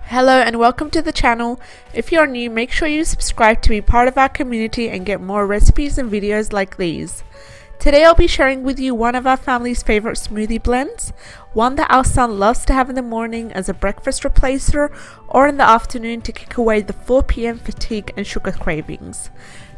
Hello and welcome to the channel. If you're new, make sure you subscribe to be part of our community and get more recipes and videos like these. Today I'll be sharing with you one of our family's favorite smoothie blends, one that our son loves to have in the morning as a breakfast replacer or in the afternoon to kick away the 4 p.m. fatigue and sugar cravings.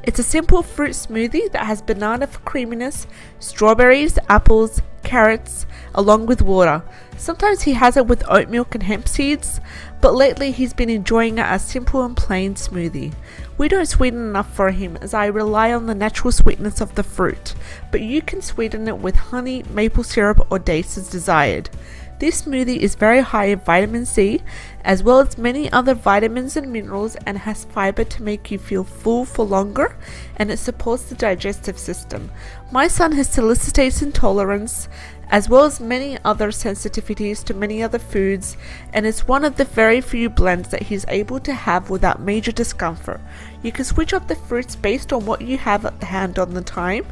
It's a simple fruit smoothie that has banana for creaminess, strawberries, apples, carrots, along with water. Sometimes he has it with oat milk and hemp seeds, but lately he's been enjoying it as simple and plain smoothie. We don't sweeten enough for him as I rely on the natural sweetness of the fruit, but you can sweeten it with honey, maple syrup or dates as desired. This smoothie is very high in vitamin C, as well as many other vitamins and minerals, and has fiber to make you feel full for longer, and it supports the digestive system. My son has salycitate intolerance, as well as many other sensitivities to many other foods, and it's one of the very few blends that he's able to have without major discomfort. You can switch up the fruits based on what you have at hand on the time.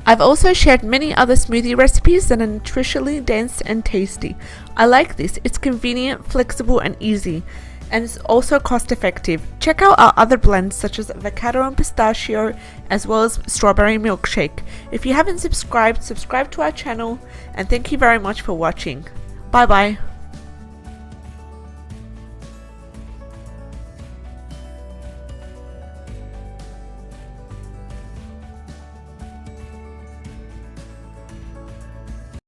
I've also shared many other smoothie recipes that are nutritionally dense and tasty. I like this, it's convenient, flexible and easy, and it's also cost effective. Check out our other blends such as avocado and pistachio, as well as strawberry milkshake. If you haven't subscribed, subscribe to our channel, and thank you very much for watching. Bye bye.